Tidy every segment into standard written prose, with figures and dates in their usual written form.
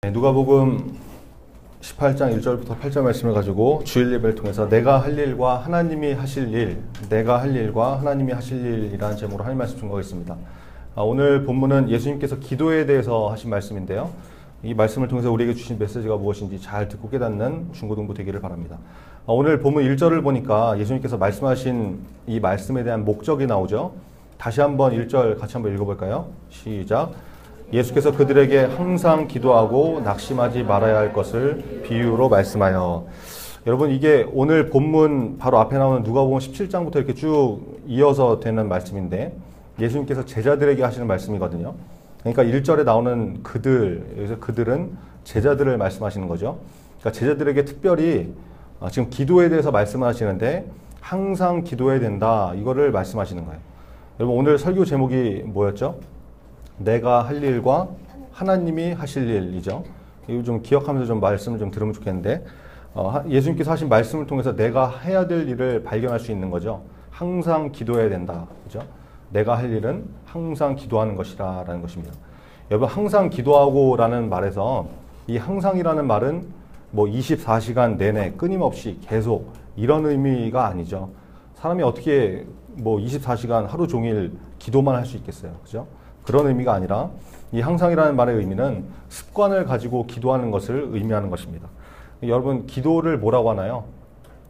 누가복음 18장 1절부터 8절 말씀을 가지고 주일 예배를 통해서 내가 할 일과 하나님이 하실 일, 내가 할 일과 하나님이 하실 일이라는 제목으로 하나님 말씀 준거하겠습니다. 오늘 본문은 예수님께서 기도에 대해서 하신 말씀인데요. 이 말씀을 통해서 우리에게 주신 메시지가 무엇인지 잘 듣고 깨닫는 중고등부 되기를 바랍니다. 오늘 본문 1절을 보니까 예수님께서 말씀하신 이 말씀에 대한 목적이 나오죠. 다시 한번 1절 같이 한번 읽어볼까요? 시작. 예수께서 그들에게 항상 기도하고 낙심하지 말아야 할 것을 비유로 말씀하여. 여러분, 이게 오늘 본문 바로 앞에 나오는 누가복음 17장부터 이렇게 쭉 이어서 되는 말씀인데 예수님께서 제자들에게 하시는 말씀이거든요. 그러니까 1절에 나오는 그들, 여기서 그들은 제자들을 말씀하시는 거죠. 그러니까 제자들에게 특별히 지금 기도에 대해서 말씀을 하시는데 항상 기도해야 된다, 이거를 말씀하시는 거예요. 여러분, 오늘 설교 제목이 뭐였죠? 내가 할 일과 하나님이 하실 일이죠. 이거 좀 기억하면서 좀 말씀을 좀 들으면 좋겠는데, 예수님께서 하신 말씀을 통해서 내가 해야 될 일을 발견할 수 있는 거죠. 항상 기도해야 된다, 그죠? 내가 할 일은 항상 기도하는 것이라는 것입니다. 여러분, 항상 기도하고라는 말에서 이 항상이라는 말은 뭐 24시간 내내 끊임없이 계속 이런 의미가 아니죠. 사람이 어떻게 뭐 24시간 하루 종일 기도만 할 수 있겠어요, 그죠? 그런 의미가 아니라 이 항상이라는 말의 의미는 습관을 가지고 기도하는 것을 의미하는 것입니다. 여러분, 기도를 뭐라고 하나요?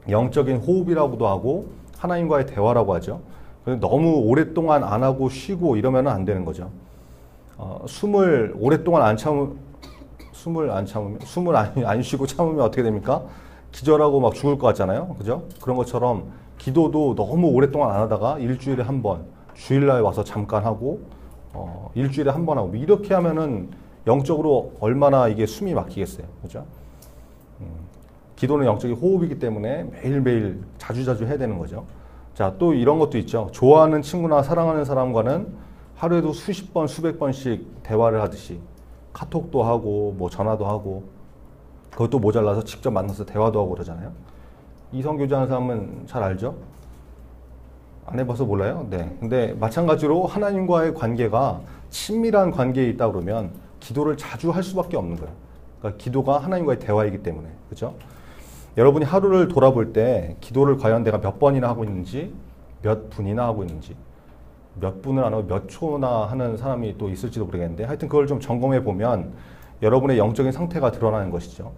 영적인 호흡이라고도 하고 하나님과의 대화라고 하죠. 너무 오랫동안 안 하고 쉬고 이러면 안 되는 거죠. 숨을 오랫동안 안 쉬고 참으면 어떻게 됩니까? 기절하고 막 죽을 것 같잖아요, 그죠? 그런 것처럼 기도도 너무 오랫동안 안 하다가 일주일에 한 번, 주일날 와서 잠깐 하고 일주일에 한 번 하고 이렇게 하면은 영적으로 얼마나 이게 숨이 막히겠어요, 그죠? 기도는 영적인 호흡이기 때문에 매일매일 자주자주 해야 되는 거죠. 자, 또 이런 것도 있죠. 좋아하는 친구나 사랑하는 사람과는 하루에도 수십 번, 수백 번씩 대화를 하듯이 카톡도 하고 뭐 전화도 하고, 그것도 모자라서 직접 만나서 대화도 하고 그러잖아요. 이성교제하는 사람은 잘 알죠? 안 해봐서 몰라요? 네. 근데 마찬가지로 하나님과의 관계가 친밀한 관계에 있다 그러면 기도를 자주 할 수밖에 없는 거예요. 그러니까 기도가 하나님과의 대화이기 때문에, 그렇죠? 여러분이 하루를 돌아볼 때 기도를 과연 내가 몇 번이나 하고 있는지, 몇 분이나 하고 있는지, 몇 분을 안 하고 몇 초나 하는 사람이 또 있을지도 모르겠는데, 하여튼 그걸 좀 점검해 보면 여러분의 영적인 상태가 드러나는 것이죠.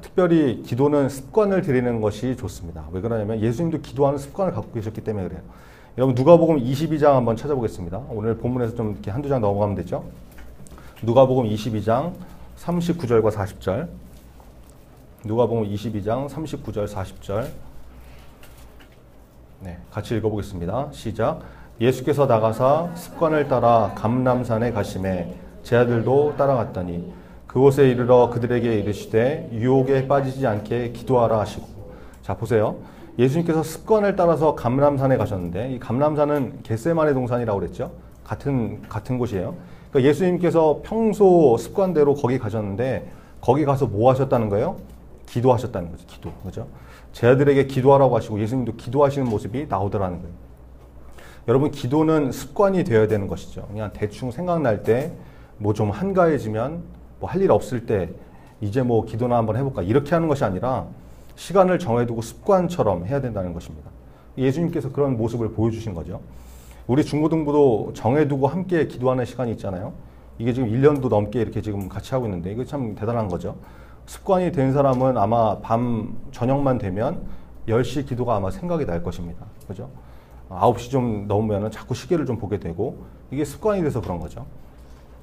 특별히 기도는 습관을 들이는 것이 좋습니다. 왜 그러냐면 예수님도 기도하는 습관을 갖고 계셨기 때문에 그래요. 여러분, 누가복음 22장 한번 찾아보겠습니다. 오늘 본문에서 좀 이렇게 한두 장 넘어가면 되죠. 누가복음 22장 39절과 40절. 누가복음 22장 39절 40절. 네, 같이 읽어보겠습니다. 시작. 예수께서 나가사 습관을 따라 감람산에 가시매 제 아들도 따라갔더니 그곳에 이르러 그들에게 이르시되 유혹에 빠지지 않게 기도하라 하시고. 자, 보세요. 예수님께서 습관을 따라서 감람산에 가셨는데 이 감람산은 겟세마네 동산이라고 그랬죠. 같은 곳이에요. 그러니까 예수님께서 평소 습관대로 거기 가셨는데 거기 가서 뭐 하셨다는 거예요? 기도하셨다는 거죠. 기도. 그죠? 제 아들에게 기도하라고 하시고 예수님도 기도하시는 모습이 나오더라는 거예요. 여러분, 기도는 습관이 되어야 되는 것이죠. 그냥 대충 생각날 때 뭐 좀 한가해지면 뭐 할 일 없을 때 이제 뭐 기도나 한번 해볼까 이렇게 하는 것이 아니라 시간을 정해두고 습관처럼 해야 된다는 것입니다. 예수님께서 그런 모습을 보여주신 거죠. 우리 중고등부도 정해두고 함께 기도하는 시간이 있잖아요. 이게 지금 1년도 넘게 이렇게 지금 같이 하고 있는데 이거 참 대단한 거죠. 습관이 된 사람은 아마 저녁만 되면 10시 기도가 아마 생각이 날 것입니다. 그죠? 9시 좀 넘으면 자꾸 시계를 좀 보게 되고 이게 습관이 돼서 그런 거죠.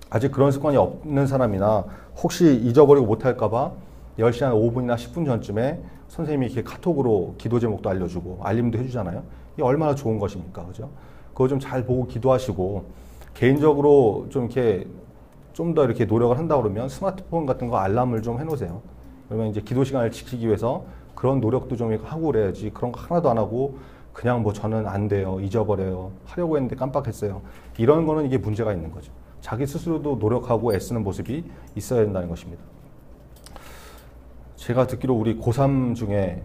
아직 그런 습관이 없는 사람이나 혹시 잊어버리고 못할까봐 10시 한 5분이나 10분 전쯤에 선생님이 이렇게 카톡으로 기도 제목도 알려주고 알림도 해주잖아요. 이게 얼마나 좋은 것입니까? 그죠? 그거 좀 잘 보고 기도하시고, 개인적으로 좀 이렇게 좀 더 이렇게 노력을 한다 그러면 스마트폰 같은 거 알람을 좀 해놓으세요. 그러면 이제 기도 시간을 지키기 위해서 그런 노력도 좀 하고 그래야지 그런 거 하나도 안 하고 그냥 뭐 저는 안 돼요, 잊어버려요, 하려고 했는데 깜빡했어요. 이런 거는 이게 문제가 있는 거죠. 자기 스스로도 노력하고 애쓰는 모습이 있어야 된다는 것입니다. 제가 듣기로 우리 고3 중에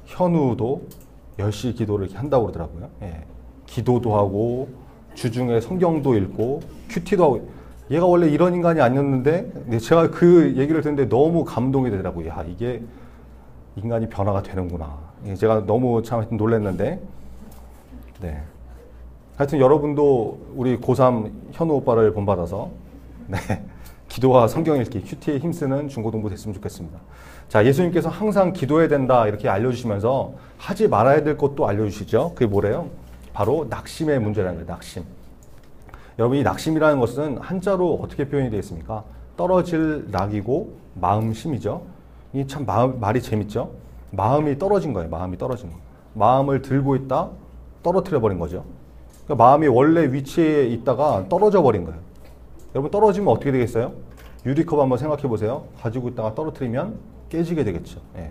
현우도 10시 기도를 이렇게 한다고 그러더라고요. 예. 기도도 하고 주중에 성경도 읽고 큐티도 하고 얘가 원래 이런 인간이 아니었는데 제가 그 얘기를 듣는데 너무 감동이 되더라고요. 야, 이게 인간이 변화가 되는구나. 제가 너무 참 놀랐는데, 네. 하여튼 여러분도 우리 고3 현우 오빠를 본받아서, 네. 기도와 성경 읽기, 큐티에 힘쓰는 중고등부 됐으면 좋겠습니다. 자, 예수님께서 항상 기도해야 된다 이렇게 알려주시면서 하지 말아야 될 것도 알려주시죠. 그게 뭐래요? 바로 낙심의 문제라는 거예요. 낙심. 여러분, 이 낙심이라는 것은 한자로 어떻게 표현이 되어 있습니까? 떨어질 낙이고 마음심이죠. 이 참 말이 재밌죠. 마음이 떨어진 거예요. 마음이 떨어진 거. 마음을 들고 있다 떨어뜨려 버린 거죠. 그러니까 마음이 원래 위치에 있다가 떨어져 버린 거예요. 여러분, 떨어지면 어떻게 되겠어요? 유리컵 한번 생각해 보세요. 가지고 있다가 떨어뜨리면 깨지게 되겠죠. 예.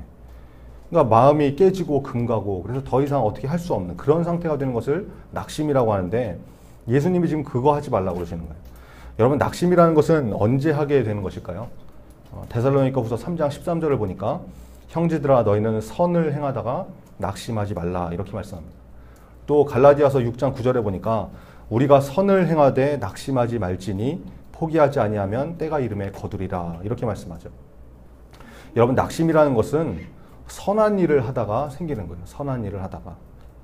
그러니까 마음이 깨지고 금가고, 그래서 더 이상 어떻게 할 수 없는 그런 상태가 되는 것을 낙심이라고 하는데, 예수님이 지금 그거 하지 말라고 그러시는 거예요. 여러분, 낙심이라는 것은 언제 하게 되는 것일까요? 데살로니가 후서 3장 13절을 보니까 형제들아 너희는 선을 행하다가 낙심하지 말라 이렇게 말씀합니다. 또 갈라디아서 6장 9절에 보니까 우리가 선을 행하되 낙심하지 말지니 포기하지 아니하면 때가 이름에 거두리라 이렇게 말씀하죠. 여러분, 낙심이라는 것은 선한 일을 하다가 생기는 거예요. 선한 일을 하다가.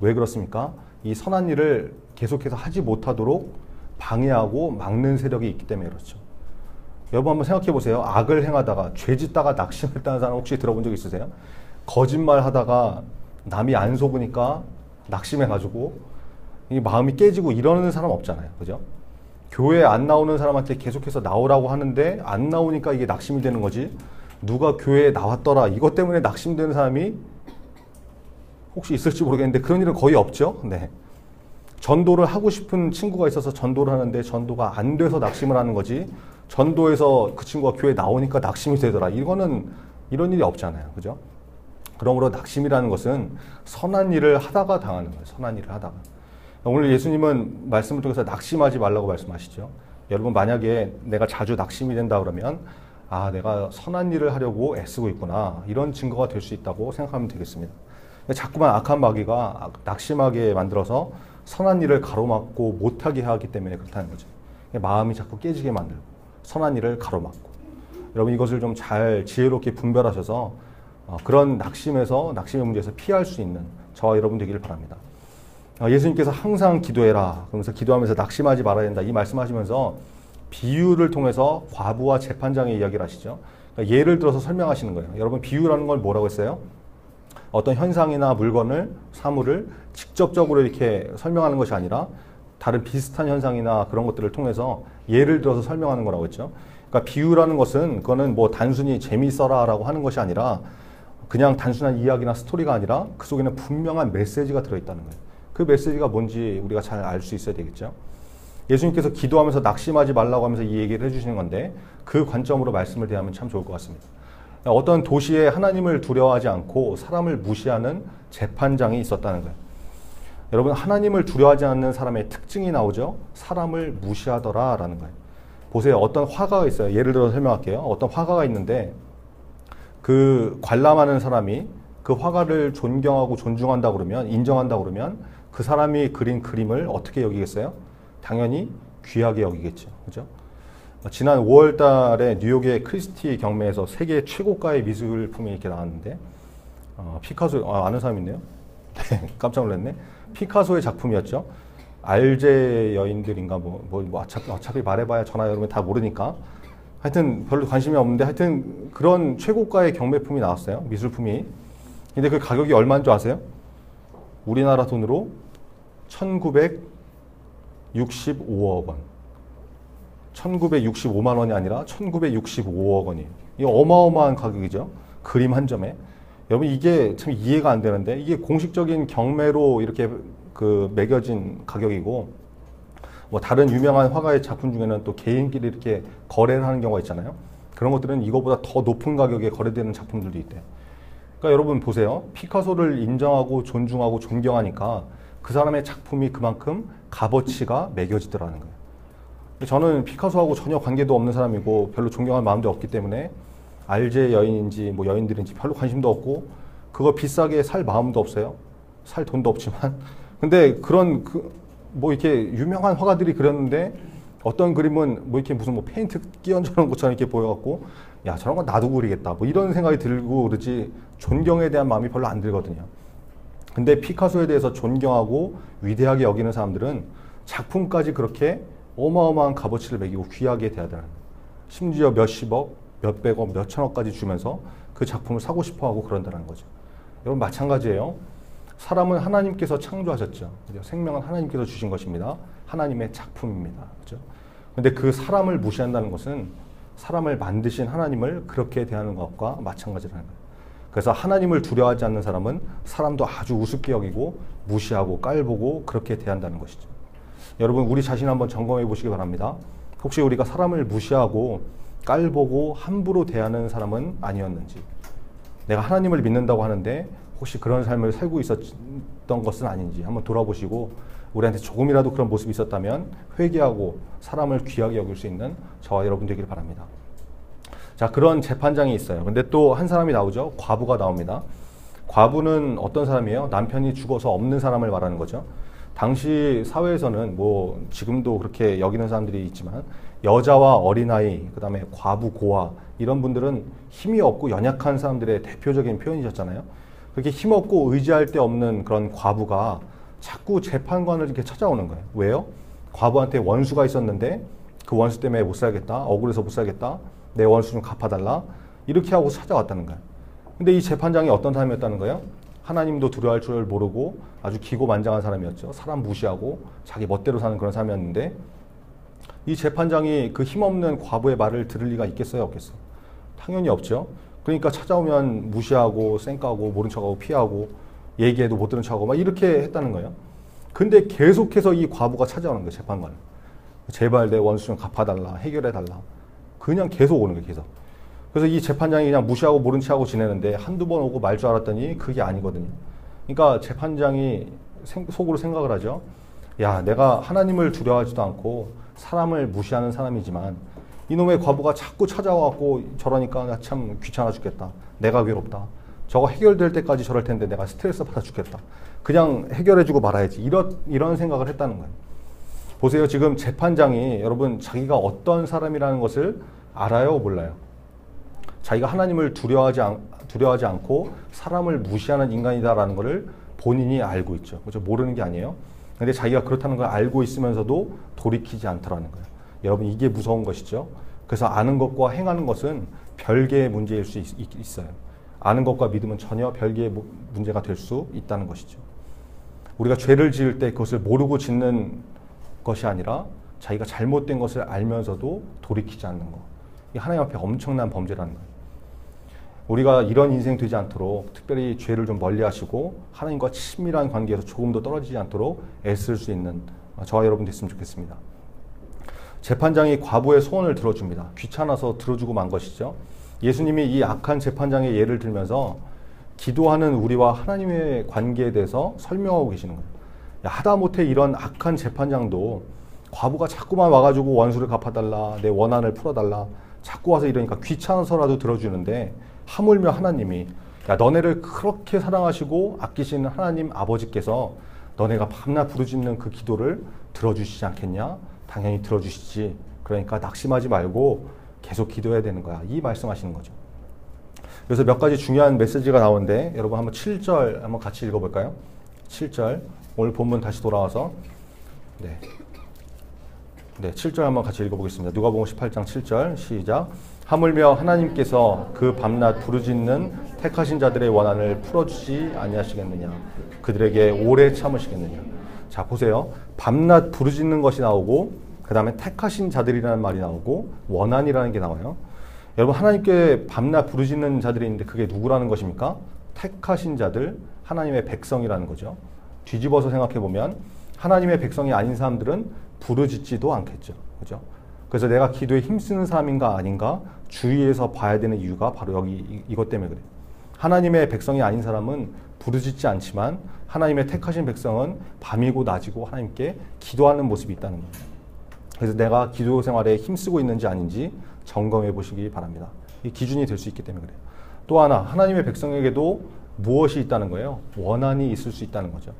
왜 그렇습니까? 이 선한 일을 계속해서 하지 못하도록 방해하고 막는 세력이 있기 때문에 그렇죠. 여러분, 한번 생각해 보세요. 악을 행하다가, 죄 짓다가 낙심했다는 사람 혹시 들어본 적 있으세요? 거짓말 하다가 남이 안 속으니까 낙심해가지고 이 마음이 깨지고 이러는 사람 없잖아요. 그죠? 교회 안 나오는 사람한테 계속해서 나오라고 하는데 안 나오니까 이게 낙심이 되는 거지. 누가 교회에 나왔더라 이것 때문에 낙심되는 사람이 혹시 있을지 모르겠는데 그런 일은 거의 없죠. 네. 전도를 하고 싶은 친구가 있어서 전도를 하는데 전도가 안 돼서 낙심을 하는 거지, 전도에서 그 친구가 교회에 나오니까 낙심이 되더라, 이거는 이런 일이 없잖아요. 그죠? 그러므로 낙심이라는 것은 선한 일을 하다가 당하는 거예요. 선한 일을 하다가. 오늘 예수님은 말씀을 통해서 낙심하지 말라고 말씀하시죠. 여러분, 만약에 내가 자주 낙심이 된다 그러면 아, 내가 선한 일을 하려고 애쓰고 있구나, 이런 증거가 될 수 있다고 생각하면 되겠습니다. 자꾸만 악한 마귀가 낙심하게 만들어서 선한 일을 가로막고 못하게 하기 때문에 그렇다는 거죠. 마음이 자꾸 깨지게 만들고 선한 일을 가로막고. 여러분, 이것을 좀 잘 지혜롭게 분별하셔서 그런 낙심의 문제에서 피할 수 있는 저와 여러분 되기를 바랍니다. 예수님께서 항상 기도해라, 그러면서 기도하면서 낙심하지 말아야 된다, 이 말씀하시면서 비유를 통해서 과부와 재판장의 이야기를 하시죠. 그러니까 예를 들어서 설명하시는 거예요. 여러분, 비유라는 걸 뭐라고 했어요? 어떤 현상이나 물건을, 사물을 직접적으로 이렇게 설명하는 것이 아니라 다른 비슷한 현상이나 그런 것들을 통해서 예를 들어서 설명하는 거라고 했죠. 그러니까 비유라는 것은, 그거는 뭐 단순히 재미있어라 라고 하는 것이 아니라 그냥 단순한 이야기나 스토리가 아니라 그 속에는 분명한 메시지가 들어있다는 거예요. 그 메시지가 뭔지 우리가 잘 알 수 있어야 되겠죠. 예수님께서 기도하면서 낙심하지 말라고 하면서 이 얘기를 해주시는 건데, 그 관점으로 말씀을 대하면 참 좋을 것 같습니다. 어떤 도시에 하나님을 두려워하지 않고 사람을 무시하는 재판장이 있었다는 거예요. 여러분, 하나님을 두려워하지 않는 사람의 특징이 나오죠. 사람을 무시하더라 라는 거예요. 보세요. 어떤 화가가 있어요. 예를 들어서 설명할게요. 어떤 화가가 있는데 그 관람하는 사람이 그 화가를 존경하고 존중한다 그러면, 인정한다 그러면 그 사람이 그린 그림을 어떻게 여기겠어요? 당연히 귀하게 여기겠죠. 그죠? 지난 5월 달에 뉴욕의 크리스티 경매에서 세계 최고가의 미술품이 이렇게 나왔는데, 피카소, 아는 사람 있네요? 네, 깜짝 놀랐네. 피카소의 작품이었죠. 알제 여인들인가, 어차피 말해봐야 전화 여러분 다 모르니까. 하여튼 별로 관심이 없는데, 하여튼 그런 최고가의 경매품이 나왔어요. 미술품이. 근데 그 가격이 얼마인 줄 아세요? 우리나라 돈으로 1965억 원. 1965만 원이 아니라 1965억 원이에요. 이게 어마어마한 가격이죠. 그림 한 점에. 여러분, 이게 참 이해가 안 되는데, 이게 공식적인 경매로 이렇게 그 매겨진 가격이고, 뭐 다른 유명한 화가의 작품 중에는 또 개인끼리 이렇게 거래를 하는 경우가 있잖아요. 그런 것들은 이거보다 더 높은 가격에 거래되는 작품들도 있대요. 그러니까 여러분 보세요. 피카소를 인정하고 존중하고 존경하니까 그 사람의 작품이 그만큼 값어치가 매겨지더라는 거예요. 저는 피카소하고 전혀 관계도 없는 사람이고 별로 존경할 마음도 없기 때문에 알제 여인인지 뭐 여인들인지 별로 관심도 없고, 그거 비싸게 살 마음도 없어요. 살 돈도 없지만. 근데 그런 뭐 이렇게 유명한 화가들이 그렸는데 어떤 그림은 뭐 이렇게 무슨 뭐 페인트 끼얹어놓은 것처럼 이렇게 보여갖고 야 저런 건 나도 그리겠다 뭐 이런 생각이 들고 그러지 존경에 대한 마음이 별로 안 들거든요. 근데 피카소에 대해서 존경하고 위대하게 여기는 사람들은 작품까지 그렇게 어마어마한 값어치를 매기고 귀하게 대하더라는 거예요. 심지어 몇십억, 몇백억, 몇천억까지 주면서 그 작품을 사고 싶어하고 그런다는 거죠. 여러분 마찬가지예요. 사람은 하나님께서 창조하셨죠. 생명은 하나님께서 주신 것입니다. 하나님의 작품입니다. 그렇죠? 근데 그 사람을 무시한다는 것은 사람을 만드신 하나님을 그렇게 대하는 것과 마찬가지라는 거예요. 그래서 하나님을 두려워하지 않는 사람은 사람도 아주 우습게 여기고 무시하고 깔보고 그렇게 대한다는 것이죠. 여러분 우리 자신 한번 점검해 보시기 바랍니다. 혹시 우리가 사람을 무시하고 깔보고 함부로 대하는 사람은 아니었는지, 내가 하나님을 믿는다고 하는데 혹시 그런 삶을 살고 있었던 것은 아닌지 한번 돌아보시고 우리한테 조금이라도 그런 모습이 있었다면 회개하고 사람을 귀하게 여길 수 있는 저와 여러분 되기를 바랍니다. 자, 그런 재판장이 있어요. 근데 또 한 사람이 나오죠. 과부가 나옵니다. 과부는 어떤 사람이에요? 남편이 죽어서 없는 사람을 말하는 거죠. 당시 사회에서는 뭐 지금도 그렇게 여기는 사람들이 있지만 여자와 어린아이, 그 다음에 과부, 고아 이런 분들은 힘이 없고 연약한 사람들의 대표적인 표현이셨잖아요. 그렇게 힘없고 의지할 데 없는 그런 과부가 자꾸 재판관을 이렇게 찾아오는 거예요. 왜요? 과부한테 원수가 있었는데 그 원수 때문에 못 살겠다, 억울해서 못 살겠다, 내 원수 좀 갚아달라 이렇게 하고 찾아왔다는 거예요. 근데 이 재판장이 어떤 사람이었다는 거예요? 하나님도 두려워할 줄 모르고 아주 기고만장한 사람이었죠. 사람 무시하고 자기 멋대로 사는 그런 사람이었는데 이 재판장이 그 힘없는 과부의 말을 들을 리가 있겠어요? 없겠어요? 당연히 없죠. 그러니까 찾아오면 무시하고 쌩까고 모른 척하고 피하고 얘기해도 못 들은 척하고 막 이렇게 했다는 거예요. 근데 계속해서 이 과부가 찾아오는 거예요. 재판관을. 제발 내 원수 좀 갚아달라, 해결해달라. 그냥 계속 오는 거예요. 계속. 그래서 이 재판장이 그냥 무시하고 모른 척하고 지내는데 한두 번 오고 말 줄 알았더니 그게 아니거든요. 그러니까 재판장이 속으로 생각을 하죠. 야, 내가 하나님을 두려워하지도 않고 사람을 무시하는 사람이지만 이놈의 과부가 자꾸 찾아와갖고 저러니까 나 참 귀찮아 죽겠다. 내가 외롭다. 저거 해결될 때까지 저럴 텐데 내가 스트레스 받아 죽겠다. 그냥 해결해주고 말아야지. 이런 생각을 했다는 거예요. 보세요. 지금 재판장이 여러분 자기가 어떤 사람이라는 것을 알아요? 몰라요? 자기가 하나님을 두려워하지 않고 사람을 무시하는 인간이다라는 것을 본인이 알고 있죠. 그렇죠? 모르는 게 아니에요. 근데 자기가 그렇다는 걸 알고 있으면서도 돌이키지 않더라는 거예요. 여러분 이게 무서운 것이죠. 그래서 아는 것과 행하는 것은 별개의 문제일 수 있어요. 아는 것과 믿음은 전혀 별개의 문제가 될 수 있다는 것이죠. 우리가 죄를 지을 때 그것을 모르고 짓는 것이 아니라 자기가 잘못된 것을 알면서도 돌이키지 않는 것. 이게 하나님 앞에 엄청난 범죄라는 거예요. 우리가 이런 인생 되지 않도록 특별히 죄를 좀 멀리 하시고 하나님과 친밀한 관계에서 조금 더 떨어지지 않도록 애쓸 수 있는 저와 여러분 됐으면 좋겠습니다. 재판장이 과부의 소원을 들어줍니다. 귀찮아서 들어주고 만 것이죠. 예수님이 이 악한 재판장의 예를 들면서 기도하는 우리와 하나님의 관계에 대해서 설명하고 계시는 거예요. 야, 하다못해 이런 악한 재판장도 과부가 자꾸만 와가지고 원수를 갚아달라, 내 원한을 풀어달라, 자꾸 와서 이러니까 귀찮아서라도 들어주는데 하물며 하나님이 야, 너네를 그렇게 사랑하시고 아끼시는 하나님 아버지께서 너네가 밤낮 부르짖는 그 기도를 들어주시지 않겠냐? 당연히 들어주시지. 그러니까 낙심하지 말고 계속 기도해야 되는 거야. 이 말씀하시는 거죠. 그래서 몇 가지 중요한 메시지가 나오는데 여러분 한번 7절 한번 같이 읽어볼까요? 7절 오늘 본문 다시 돌아와서 네, 7절 한번 같이 읽어보겠습니다. 누가복음 18장 7절 시작. 하물며 하나님께서 그 밤낮 부르짖는 택하신 자들의 원한을 풀어주지 아니하시겠느냐. 그들에게 오래 참으시겠느냐. 자 보세요. 밤낮 부르짖는 것이 나오고 그 다음에 택하신 자들이라는 말이 나오고 원한이라는 게 나와요. 여러분 하나님께 밤낮 부르짖는 자들이 있는데 그게 누구라는 것입니까? 택하신 자들, 하나님의 백성이라는 거죠. 뒤집어서 생각해 보면 하나님의 백성이 아닌 사람들은 부르짖지도 않겠죠. 그죠? 그래서 내가 기도에 힘쓰는 사람인가 아닌가 주의해서 봐야 되는 이유가 바로 여기 이것 때문에 그래요. 하나님의 백성이 아닌 사람은 부르짖지 않지만 하나님의 택하신 백성은 밤이고 낮이고 하나님께 기도하는 모습이 있다는 거예요. 그래서 내가 기도 생활에 힘쓰고 있는지 아닌지 점검해 보시기 바랍니다. 이 기준이 될 수 있기 때문에 그래요. 또 하나 하나님의 백성에게도 무엇이 있다는 거예요? 원한이 있을 수 있다는 거죠.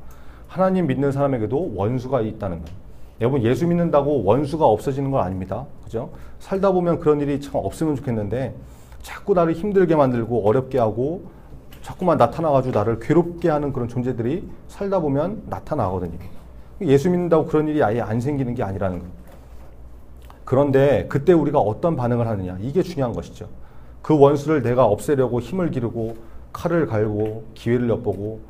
하나님 믿는 사람에게도 원수가 있다는 거예요. 여러분 예수 믿는다고 원수가 없어지는 건 아닙니다. 그죠? 살다 보면 그런 일이 참 없으면 좋겠는데 자꾸 나를 힘들게 만들고 어렵게 하고 자꾸만 나타나가지고 나를 괴롭게 하는 그런 존재들이 살다 보면 나타나거든요. 예수 믿는다고 그런 일이 아예 안 생기는 게 아니라는 거예요. 그런데 그때 우리가 어떤 반응을 하느냐, 이게 중요한 것이죠. 그 원수를 내가 없애려고 힘을 기르고 칼을 갈고 기회를 엿보고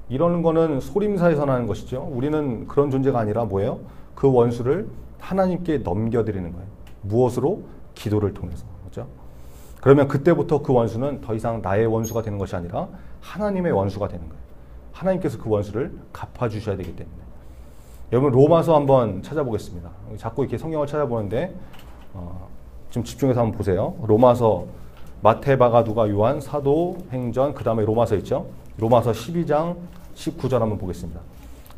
이러는 거는 소림사에서 나는 것이죠. 우리는 그런 존재가 아니라 뭐예요? 그 원수를 하나님께 넘겨드리는 거예요. 무엇으로? 기도를 통해서. 그렇죠? 그러면 그때부터 그 원수는 더 이상 나의 원수가 되는 것이 아니라 하나님의 원수가 되는 거예요. 하나님께서 그 원수를 갚아주셔야 되기 때문에. 여러분 로마서 한번 찾아보겠습니다. 자꾸 이렇게 성경을 찾아보는데 좀 집중해서 한번 보세요. 로마서, 마태바가 누가 요한, 사도행전, 그 다음에 로마서 있죠. 로마서 12장 19절 한번 보겠습니다.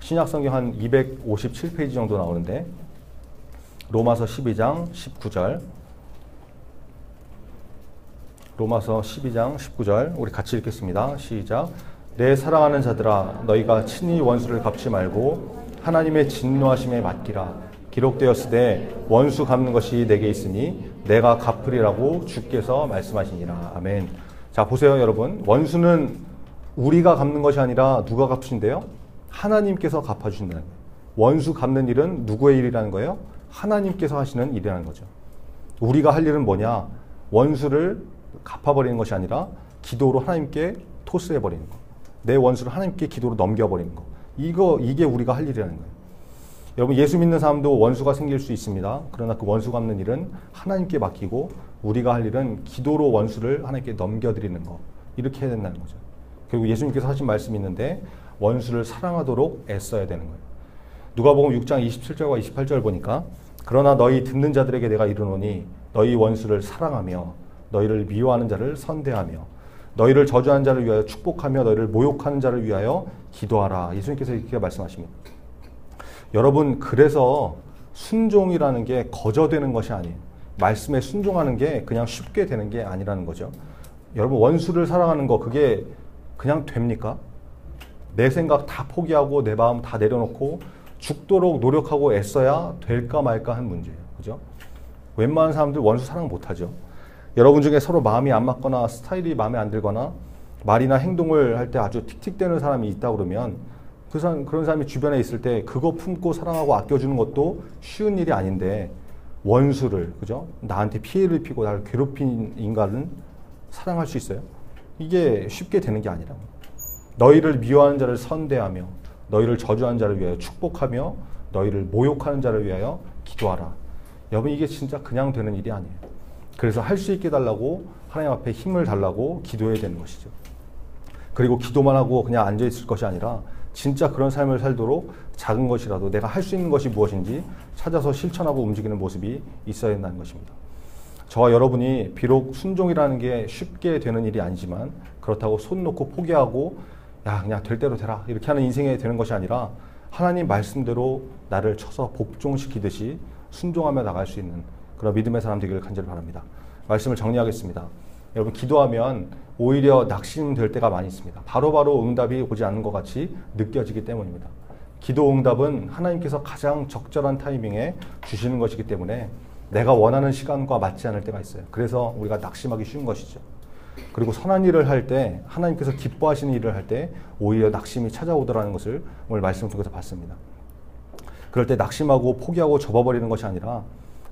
신약성경 한 257페이지 정도 나오는데 로마서 12장 19절, 로마서 12장 19절 우리 같이 읽겠습니다. 시작. 내 사랑하는 자들아 너희가 친히 원수를 갚지 말고 하나님의 진노하심에 맡기라. 기록되었으되 원수 갚는 것이 내게 있으니 내가 갚으리라고 주께서 말씀하시니라. 아멘. 자 보세요 여러분. 원수는 우리가 갚는 것이 아니라 누가 갚으신대요? 하나님께서 갚아주신다는 거예요. 원수 갚는 일은 누구의 일이라는 거예요? 하나님께서 하시는 일이라는 거죠. 우리가 할 일은 뭐냐? 원수를 갚아버리는 것이 아니라 기도로 하나님께 토스해버리는 거. 내 원수를 하나님께 기도로 넘겨버리는 거. 이게 우리가 할 일이라는 거예요. 여러분 예수 믿는 사람도 원수가 생길 수 있습니다. 그러나 그 원수 갚는 일은 하나님께 맡기고 우리가 할 일은 기도로 원수를 하나님께 넘겨드리는 거. 이렇게 해야 된다는 거죠. 그리고 예수님께서 하신 말씀이 있는데 원수를 사랑하도록 애써야 되는 거예요. 누가복음 6장 27절과 28절 보니까 그러나 너희 듣는 자들에게 내가 이르노니 너희 원수를 사랑하며 너희를 미워하는 자를 선대하며 너희를 저주하는 자를 위하여 축복하며 너희를 모욕하는 자를 위하여 기도하라. 예수님께서 이렇게 말씀하십니다. 여러분 그래서 순종이라는 게 거저되는 것이 아니에요. 말씀에 순종하는 게 그냥 쉽게 되는 게 아니라는 거죠. 여러분 원수를 사랑하는 거 그게 그냥 됩니까? 내 생각 다 포기하고 내 마음 다 내려놓고 죽도록 노력하고 애써야 될까 말까 한 문제예요. 그죠? 웬만한 사람들 원수 사랑 못하죠. 여러분 중에 서로 마음이 안 맞거나 스타일이 마음에 안 들거나 말이나 행동을 할 때 아주 틱틱대는 사람이 있다 그러면 그런 사람이 주변에 있을 때 그거 품고 사랑하고 아껴주는 것도 쉬운 일이 아닌데 원수를, 그죠? 나한테 피해를 입히고 나를 괴롭힌 인간은 사랑할 수 있어요? 이게 쉽게 되는 게 아니라 너희를 미워하는 자를 선대하며 너희를 저주하는 자를 위하여 축복하며 너희를 모욕하는 자를 위하여 기도하라. 여러분 이게 진짜 그냥 되는 일이 아니에요. 그래서 할 수 있게 달라고 하나님 앞에 힘을 달라고 기도해야 되는 것이죠. 그리고 기도만 하고 그냥 앉아있을 것이 아니라 진짜 그런 삶을 살도록 작은 것이라도 내가 할 수 있는 것이 무엇인지 찾아서 실천하고 움직이는 모습이 있어야 된다는 것입니다. 저와 여러분이 비록 순종이라는 게 쉽게 되는 일이 아니지만 그렇다고 손 놓고 포기하고 야 그냥 될 대로 되라 이렇게 하는 인생이 되는 것이 아니라 하나님 말씀대로 나를 쳐서 복종시키듯이 순종하며 나갈 수 있는 그런 믿음의 사람 되기를 간절히 바랍니다. 말씀을 정리하겠습니다. 여러분 기도하면 오히려 낙심될 때가 많이 있습니다. 바로바로 응답이 오지 않는 것 같이 느껴지기 때문입니다. 기도 응답은 하나님께서 가장 적절한 타이밍에 주시는 것이기 때문에 내가 원하는 시간과 맞지 않을 때가 있어요. 그래서 우리가 낙심하기 쉬운 것이죠. 그리고 선한 일을 할 때 하나님께서 기뻐하시는 일을 할 때 오히려 낙심이 찾아오더라는 것을 오늘 말씀 통해서 봤습니다. 그럴 때 낙심하고 포기하고 접어버리는 것이 아니라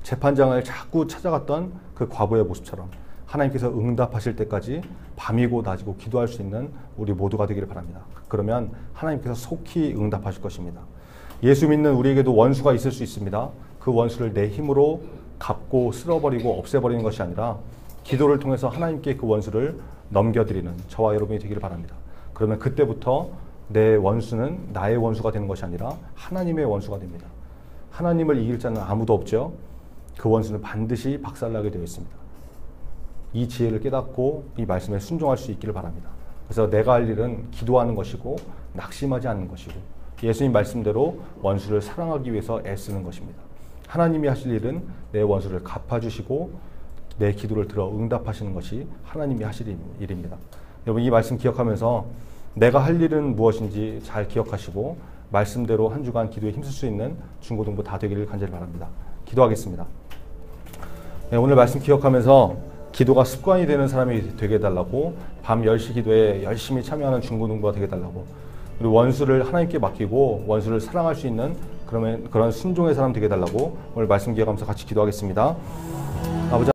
재판장을 자꾸 찾아갔던 그 과부의 모습처럼 하나님께서 응답하실 때까지 밤이고 낮이고 기도할 수 있는 우리 모두가 되기를 바랍니다. 그러면 하나님께서 속히 응답하실 것입니다. 예수 믿는 우리에게도 원수가 있을 수 있습니다. 그 원수를 내 힘으로 갚고 쓸어버리고 없애버리는 것이 아니라 기도를 통해서 하나님께 그 원수를 넘겨드리는 저와 여러분이 되기를 바랍니다. 그러면 그때부터 내 원수는 나의 원수가 되는 것이 아니라 하나님의 원수가 됩니다. 하나님을 이길 자는 아무도 없죠. 그 원수는 반드시 박살나게 되어 있습니다. 이 지혜를 깨닫고 이 말씀에 순종할 수 있기를 바랍니다. 그래서 내가 할 일은 기도하는 것이고 낙심하지 않는 것이고 예수님 말씀대로 원수를 사랑하기 위해서 애쓰는 것입니다. 하나님이 하실 일은 내 원수를 갚아주시고 내 기도를 들어 응답하시는 것이 하나님이 하실 일입니다. 여러분 이 말씀 기억하면서 내가 할 일은 무엇인지 잘 기억하시고 말씀대로 한 주간 기도에 힘쓸 수 있는 중고등부 다 되기를 간절히 바랍니다. 기도하겠습니다. 네, 오늘 말씀 기억하면서 기도가 습관이 되는 사람이 되게 해달라고, 밤 10시 기도에 열심히 참여하는 중고등부가 되게 해달라고, 그리고 원수를 하나님께 맡기고 원수를 사랑할 수 있는 그런 순종의 사람 되게 해달라고 오늘 말씀 기억하면서 같이 기도하겠습니다. 아버지